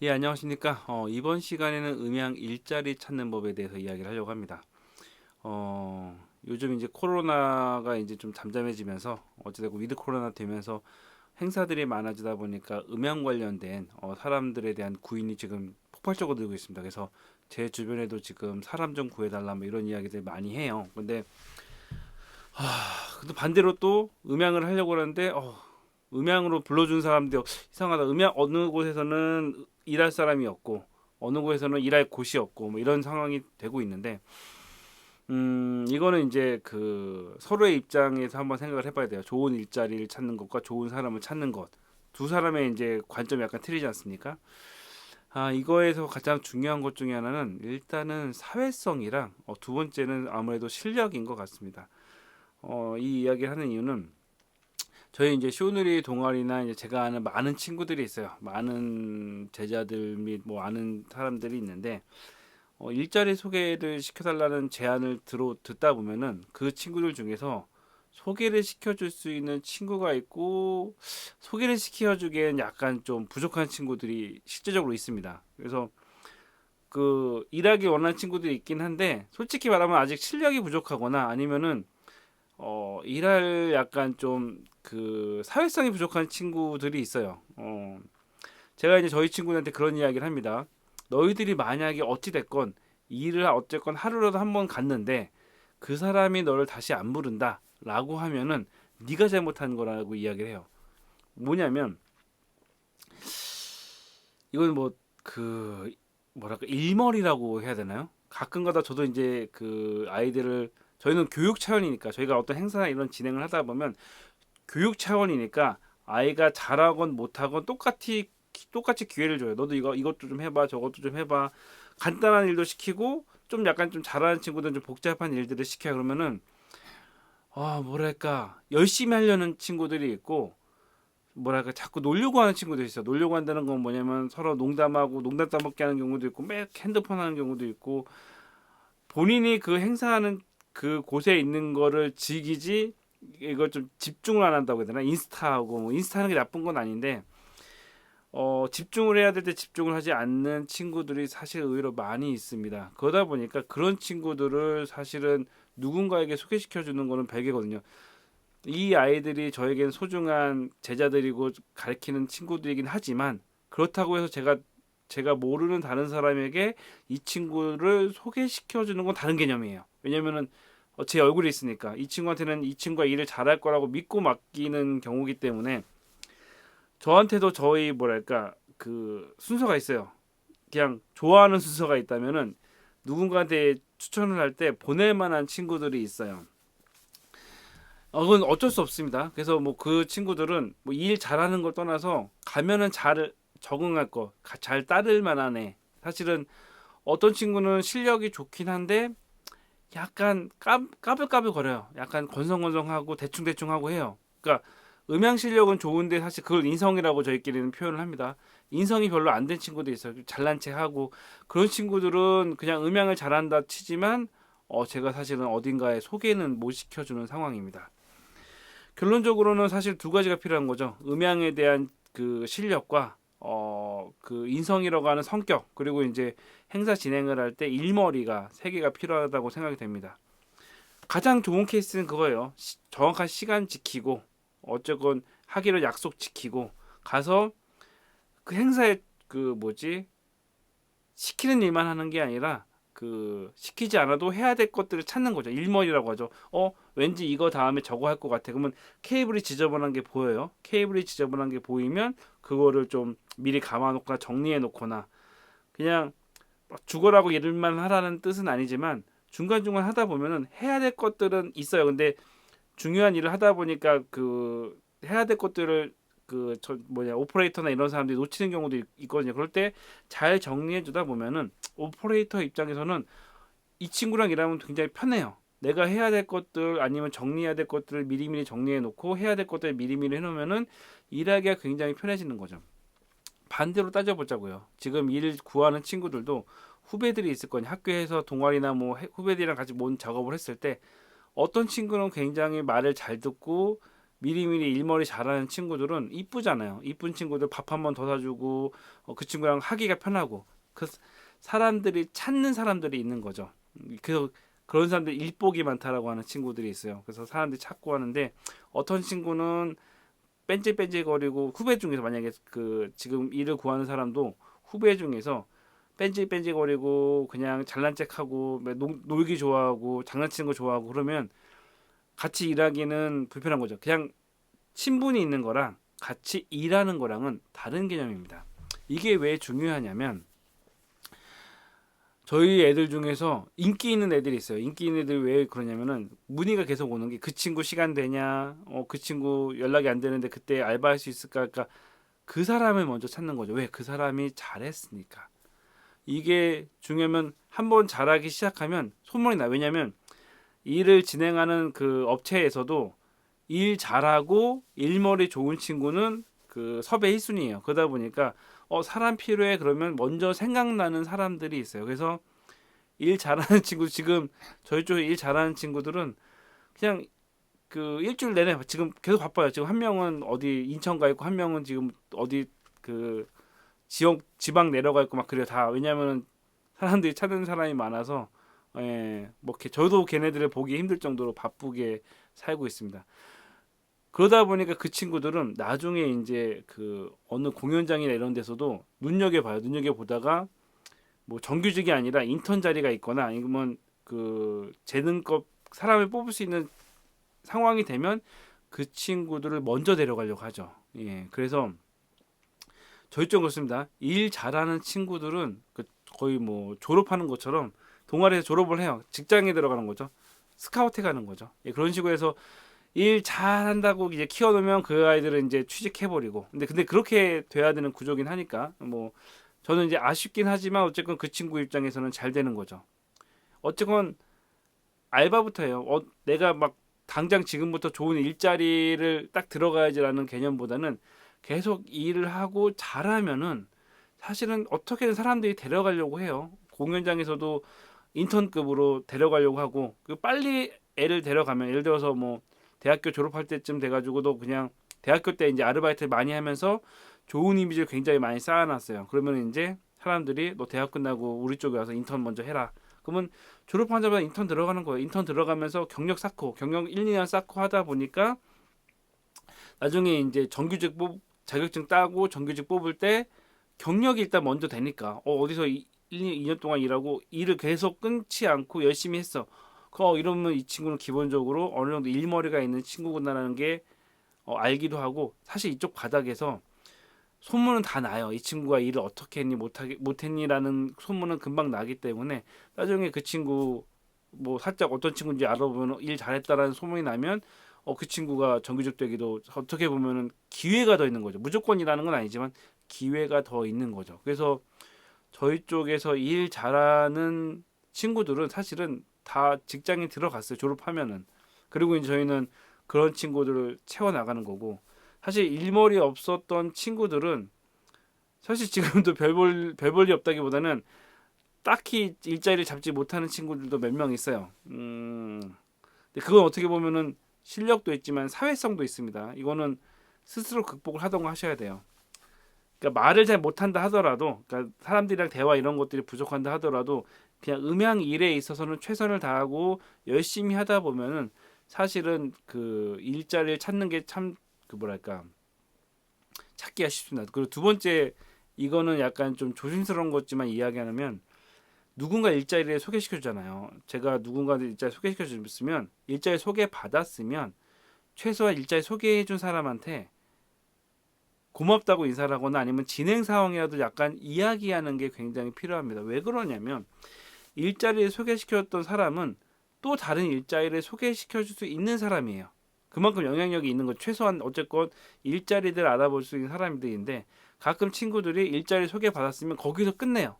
예, 안녕하십니까. 이번 시간에는 음향 일자리 찾는 법에 대해서 이야기를 하려고 합니다. 요즘 이제 코로나가 이제 좀 잠잠해지면서 어찌됐고 위드 코로나 되면서 행사들이 많아지다 보니까 음향 관련된 사람들에 대한 구인이 지금 폭발적으로 늘고 있습니다. 그래서 제 주변에도 지금 사람 좀 구해달라 뭐 이런 이야기들 많이 해요. 근데 반대로 또 음향을 하려고 하는데 음향으로 불러준 사람들 이상하다. 음향 어느 곳에서는 일할 사람이 없고 어느 곳에서는 일할 곳이 없고 뭐 이런 상황이 되고 있는데 이거는 이제 그 서로의 입장에서 한번 생각을 해봐야 돼요. 좋은 일자리를 찾는 것과 좋은 사람을 찾는 것. 두 사람의 이제 관점이 약간 틀리지 않습니까? 이거에서 가장 중요한 것 중에 하나는 일단은 사회성이랑 두 번째는 아무래도 실력인 것 같습니다. 이 이야기를 하는 이유는 저희 이제 쇼누리 동아리나 이제 제가 아는 많은 친구들이 있어요. 많은 제자들 및 뭐 아는 사람들이 있는데 일자리 소개를 시켜달라는 제안을 듣다 보면은 그 친구들 중에서 소개를 시켜줄 수 있는 친구가 있고 소개를 시켜주기엔 약간 좀 부족한 친구들이 실제적으로 있습니다. 그래서 그 일하기 원하는 친구들이 있긴 한데 솔직히 말하면 아직 실력이 부족하거나 아니면은 일할 약간 좀 그 사회성이 부족한 친구들이 있어요. 제가 이제 저희 친구들한테 그런 이야기를 합니다. 너희들이 만약에 어찌 됐건 일을 어쨌건 하루라도 한 번 갔는데 그 사람이 너를 다시 안 부른다라고 하면은 네가 잘못한 거라고 이야기를 해요. 뭐냐면 이건 뭐 그 뭐랄까 일머리라고 해야 되나요? 가끔가다 저도 이제 그 아이들을 저희는 교육 차원이니까 저희가 어떤 행사나 이런 진행을 하다 보면 교육 차원이니까 아이가 잘하건 못하건 똑같이 기회를 줘요. 너도 이것도 좀 해봐, 저것도 좀 해봐. 간단한 일도 시키고 좀 약간 좀 잘하는 친구들은 좀 복잡한 일들을 시켜 그러면은 뭐랄까 열심히 하려는 친구들이 있고 뭐랄까 자꾸 놀려고 하는 친구들이 있어. 놀려고 한다는 건 뭐냐면 서로 농담하고 농담 따먹게 하는 경우도 있고 매 핸드폰 하는 경우도 있고 본인이 그 행사하는 그 곳에 있는 거를 즐기지 이걸 좀 집중을 안 한다고 해야 되나? 인스타하고 뭐 인스타 하는 게 나쁜 건 아닌데 집중을 해야 될 때 집중을 하지 않는 친구들이 사실 의외로 많이 있습니다. 그러다 보니까 그런 친구들을 사실은 누군가에게 소개시켜 주는 거는 별개거든요. 이 아이들이 저에겐 소중한 제자들이고 가르치는 친구들이긴 하지만 그렇다고 해서 제가 모르는 다른 사람에게 이 친구를 소개시켜 주는 건 다른 개념이에요. 왜냐면은 제 얼굴이 있으니까 이 친구한테는 이 친구가 일을 잘할 거라고 믿고 맡기는 경우기 때문에 저한테도 저희 뭐랄까 그 순서가 있어요. 그냥 좋아하는 순서가 있다면은 누군가한테 추천을 할 때 보낼 만한 친구들이 있어요. 그건 어쩔 수 없습니다. 그래서 뭐 그 친구들은 뭐 일 잘하는 걸 떠나서 가면은 잘 적응할 거, 잘 따를 만한 애. 사실은 어떤 친구는 실력이 좋긴 한데 약간 까불까불 거려요. 약간 건성건성하고 대충대충하고 해요. 그러니까 음향 실력은 좋은데 사실 그걸 인성이라고 저희끼리는 표현을 합니다. 인성이 별로 안 된 친구도 있어요. 잘난 체하고 그런 친구들은 그냥 음향을 잘한다 치지만 제가 사실은 어딘가에 소개는 못 시켜주는 상황입니다. 결론적으로는 사실 두 가지가 필요한 거죠. 음향에 대한 그 실력과 그 인성이라고 하는 성격 그리고 이제 행사 진행을 할 때 일머리가 세 개가 필요하다고 생각이 됩니다. 가장 좋은 케이스는 그거예요. 정확한 시간 지키고 어쨌건 하기로 약속 지키고 가서 그 행사에 그 뭐지 시키는 일만 하는 게 아니라 그 시키지 않아도 해야 될 것들을 찾는 거죠. 일머리라고 하죠. 왠지 이거 다음에 저거 할 것 같아. 그러면 케이블이 지저분한 게 보여요. 케이블이 지저분한 게 보이면 그거를 좀 미리 감아놓거나 정리해놓거나 그냥 죽어라고 일만 하라는 뜻은 아니지만 중간중간 하다 보면은 해야 될 것들은 있어요. 근데 중요한 일을 하다 보니까 그 해야 될 것들을 그 저 뭐냐 오퍼레이터나 이런 사람들이 놓치는 경우도 있거든요. 그럴 때 잘 정리해 주다 보면은 오퍼레이터 입장에서는 이 친구랑 일하면 굉장히 편해요. 내가 해야 될 것들 아니면 정리해야 될 것들을 미리미리 정리해 놓고 해야 될 것들을 미리미리 해 놓으면은 일하기가 굉장히 편해지는 거죠. 반대로 따져보자고요. 지금 일 구하는 친구들도 후배들이 있을 거니 학교에서 동아리나 뭐 후배들이랑 같이 뭔 작업을 했을 때 어떤 친구는 굉장히 말을 잘 듣고 미리미리 일머리 잘하는 친구들은 이쁘잖아요. 이쁜 친구들 밥 한 번 더 사주고 그 친구랑 하기가 편하고 그 사람들이 찾는 사람들이 있는 거죠. 그래서 그런 사람들 일복이 많다라고 하는 친구들이 있어요. 그래서 사람들이 찾고 하는데 어떤 친구는 뺀질뺀질거리고 후배 중에서 만약에 그 지금 일을 구하는 사람도 후배 중에서 뺀질뺀질거리고 그냥 잘난 척하고 놀기 좋아하고 장난치는 거 좋아하고 그러면 같이 일하기는 불편한 거죠. 그냥 친분이 있는 거랑 같이 일하는 거랑은 다른 개념입니다. 이게 왜 중요하냐면 저희 애들 중에서 인기 있는 애들이 있어요. 인기 있는 애들이 왜 그러냐면은 문의가 계속 오는 게 그 친구 시간 되냐, 그 친구 연락이 안 되는데 그때 알바할 수 있을까? 그러니까 그 사람을 먼저 찾는 거죠. 왜? 그 사람이 잘했으니까. 이게 중요하면 한번 잘하기 시작하면 소문이 나. 왜냐면 일을 진행하는 그 업체에서도 일 잘하고 일머리 좋은 친구는 그 섭외 1순위예요. 그러다 보니까 사람 필요해 그러면 먼저 생각나는 사람들이 있어요. 그래서 일 잘하는 친구 지금 저희 쪽에 일 잘하는 친구들은 그냥 그 일주일 내내 지금 계속 바빠요. 지금 한 명은 어디 인천 가 있고 한 명은 지금 어디 그 지역 지방 내려가 있고 막 그래요. 다 왜냐면은 사람들이 찾는 사람이 많아서 뭐 저도 걔네들을 보기 힘들 정도로 바쁘게 살고 있습니다. 그러다 보니까 그 친구들은 나중에 이제 그 어느 공연장이나 이런 데서도 눈여겨봐요. 눈여겨보다가 뭐 정규직이 아니라 인턴 자리가 있거나 아니면 그 재능급 사람을 뽑을 수 있는 상황이 되면 그 친구들을 먼저 데려가려고 하죠. 예, 그래서 저희 쪽 그렇습니다. 일 잘하는 친구들은 그 거의 뭐 졸업하는 것처럼 동아리에서 졸업을 해요. 직장에 들어가는 거죠. 스카우트 가는 거죠. 예, 그런 식으로 해서 일 잘한다고 이제 키워놓으면 그 아이들은 이제 취직해버리고. 근데 그렇게 돼야 되는 구조긴 하니까 뭐 저는 이제 아쉽긴 하지만 어쨌건 그 친구 입장에서는 잘 되는 거죠. 어쨌건 알바부터 해요. 내가 막 당장 지금부터 좋은 일자리를 딱 들어가야지라는 개념보다는 계속 일을 하고 잘하면은 사실은 어떻게든 사람들이 데려가려고 해요. 공연장에서도 인턴급으로 데려가려고 하고 그 빨리 애를 데려가면 예를 들어서 뭐 대학교 졸업할 때쯤 돼가지고도 그냥 대학교 때 이제 아르바이트를 많이 하면서 좋은 이미지를 굉장히 많이 쌓아놨어요. 그러면 이제 사람들이 너 대학 끝나고 우리 쪽에 와서 인턴 먼저 해라. 그러면 졸업하자마자 인턴 들어가는 거예요. 인턴 들어가면서 경력 쌓고 경력 1, 2년 쌓고 하다 보니까 나중에 이제 자격증 따고 정규직 뽑을 때 경력이 일단 먼저 되니까 어디서 1, 2년 동안 일하고 일을 계속 끊지 않고 열심히 했어. 이러면 이 친구는 기본적으로 어느 정도 일머리가 있는 친구구나라는 게 알기도 하고 사실 이쪽 바닥에서 소문은 다 나요. 이 친구가 일을 어떻게 했니 못했니라는 소문은 금방 나기 때문에 나중에 그 친구 뭐 살짝 어떤 친구인지 알아보면 일 잘했다라는 소문이 나면 그 친구가 정규직 되기도 어떻게 보면은 기회가 더 있는 거죠. 무조건이라는 건 아니지만 기회가 더 있는 거죠. 그래서 저희 쪽에서 일 잘하는 친구들은 사실은 다 직장에 들어갔어요. 졸업하면은. 그리고 이제 저희는 그런 친구들을 채워 나가는 거고 사실 일머리 없었던 친구들은 사실 지금도 별볼이 없다기보다는 딱히 일자리를 잡지 못하는 친구들도 몇 명 있어요. 근데 그건 어떻게 보면은 실력도 있지만 사회성도 있습니다. 이거는 스스로 극복을 하던가 하셔야 돼요. 그러니까 말을 잘 못한다 하더라도, 그러니까 사람들이랑 대화 이런 것들이 부족한다 하더라도 그냥 음향 일에 있어서는 최선을 다하고 열심히 하다 보면은 사실은 그 일자리를 찾는 게 참 그 뭐랄까 찾기가 쉽습니다. 그리고 두 번째 이거는 약간 좀 조심스러운 거지만 이야기하면 누군가 일자리를 소개시켜 주잖아요. 제가 누군가를 일자리 소개시켜 줬으면 일자리 소개 받았으면 최소한 일자리 소개해 준 사람한테 고맙다고 인사를 하거나 아니면 진행 상황이라도 약간 이야기하는 게 굉장히 필요합니다. 왜 그러냐면 일자리를 소개시켜줬던 사람은 또 다른 일자리를 소개시켜 줄 수 있는 사람이에요. 그만큼 영향력이 있는 거 최소한 어쨌건 일자리들 알아볼 수 있는 사람들인데 가끔 친구들이 일자리 소개 받았으면 거기서 끝내요.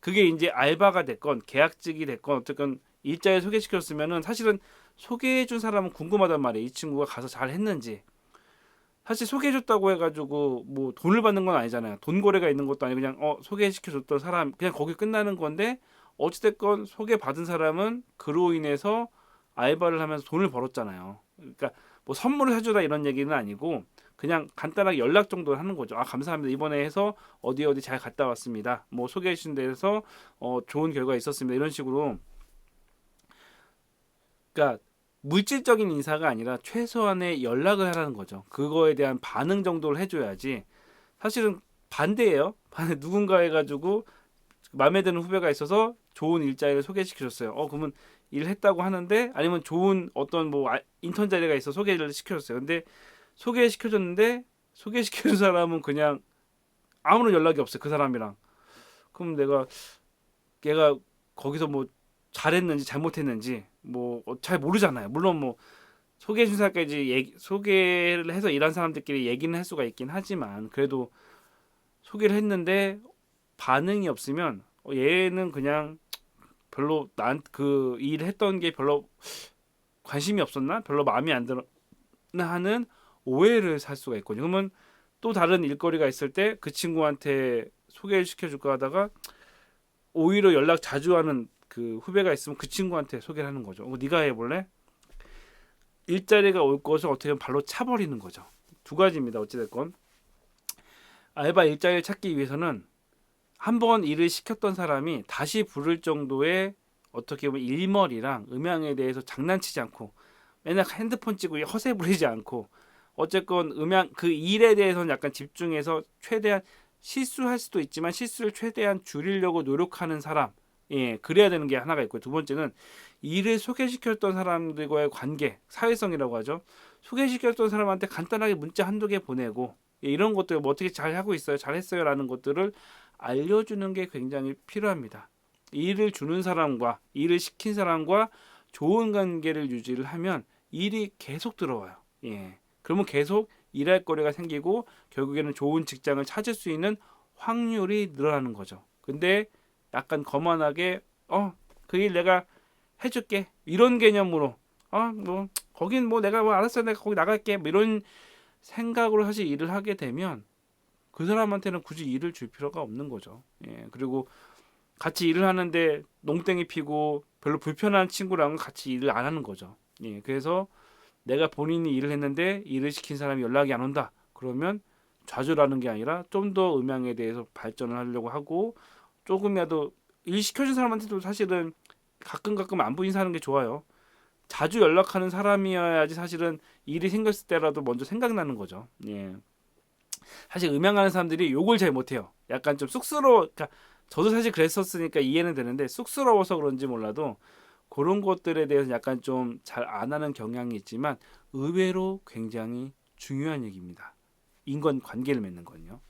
그게 이제 알바가 됐건 계약직이 됐건 어쨌건 일자리 소개시켰으면은 사실은 소개해준 사람은 궁금하단 말이에요. 이 친구가 가서 잘 했는지. 사실 소개해줬다고 해가지고 뭐 돈을 받는 건 아니잖아요. 돈 거래가 있는 것도 아니고 그냥 소개시켜줬던 사람 그냥 거기 끝나는 건데 어찌됐건 소개받은 사람은 그로 인해서 알바를 하면서 돈을 벌었잖아요. 그러니까 뭐 선물을 해주다 이런 얘기는 아니고 그냥 간단하게 연락 정도를 하는 거죠. 아, 감사합니다. 이번에 해서 어디 어디 잘 갔다 왔습니다. 뭐 소개해 주신 데에서 좋은 결과 있었습니다. 이런 식으로. 그러니까 물질적인 인사가 아니라 최소한의 연락을 하라는 거죠. 그거에 대한 반응 정도를 해줘야지. 사실은 반대예요. 누군가 해가지고 마음에 드는 후배가 있어서 좋은 일자리를 소개시켜줬어요. 그러면 일했다고 하는데, 아니면 좋은 어떤 뭐 인턴 자리가 있어 소개를 시켜줬어요. 근데 소개시켜줬는데 소개시켜준 사람은 그냥 아무런 연락이 없어요. 그 사람이랑. 그럼 내가 얘가 거기서 뭐 잘했는지 잘못했는지 뭐 잘 모르잖아요. 물론 뭐 소개해준 사람까지 소개를 해서 일한 사람들끼리 얘기는 할 수가 있긴 하지만, 그래도 소개를 했는데 반응이 없으면 얘는 그냥 별로 난 그 일을 했던 게 별로 관심이 없었나? 별로 마음에 안 들었나 하는 오해를 살 수가 있거든요. 그러면 또 다른 일거리가 있을 때 그 친구한테 소개를 시켜줄까 하다가 오히려 연락 자주 하는 그 후배가 있으면 그 친구한테 소개를 하는 거죠. 네가 해볼래? 일자리가 올 것을 어떻게 보면 발로 차버리는 거죠. 두 가지입니다. 어찌됐건 알바 일자리를 찾기 위해서는 한 번 일을 시켰던 사람이 다시 부를 정도의 어떻게 보면 일머리랑 음향에 대해서 장난치지 않고 맨날 핸드폰 찍고 허세 부리지 않고, 어쨌건 음향 그 일에 대해서는 약간 집중해서 최대한 실수할 수도 있지만 실수를 최대한 줄이려고 노력하는 사람, 예, 그래야 되는 게 하나가 있고, 두 번째는 일을 소개시켰던 사람들과의 관계, 사회성이라고 하죠. 소개시켰던 사람한테 간단하게 문자 한두 개 보내고, 예, 이런 것들 뭐 어떻게 잘 하고 있어요, 잘했어요 라는 것들을 알려주는 게 굉장히 필요합니다. 일을 주는 사람과 일을 시킨 사람과 좋은 관계를 유지를 하면 일이 계속 들어와요. 예. 그러면 계속 일할 거리가 생기고 결국에는 좋은 직장을 찾을 수 있는 확률이 늘어나는 거죠. 근데 약간 거만하게 그 일 내가 해줄게 이런 개념으로 뭐 거긴 뭐 내가 뭐 알았어 내가 거기 나갈게 뭐 이런 생각으로 사실 일을 하게 되면 그 사람한테는 굳이 일을 줄 필요가 없는 거죠. 예. 그리고 같이 일을 하는데 농땡이 피고 별로 불편한 친구랑은 같이 일을 안 하는 거죠. 예. 그래서 내가 본인이 일을 했는데 일을 시킨 사람이 연락이 안 온다. 그러면 좌절하는 게 아니라 좀 더 음향에 대해서 발전을 하려고 하고, 조금이라도 일 시켜준 사람한테도 사실은 가끔 안부 인사하는 게 좋아요. 자주 연락하는 사람이어야지 사실은 일이 생겼을 때라도 먼저 생각나는 거죠. 예. 사실 음향하는 사람들이 욕을 잘 못해요. 약간 좀 쑥스러워. 그러니까 저도 사실 그랬었으니까 이해는 되는데 쑥스러워서 그런지 몰라도 그런 것들에 대해서 약간 좀 잘 안 하는 경향이 있지만 의외로 굉장히 중요한 얘기입니다. 인간 관계를 맺는 건요.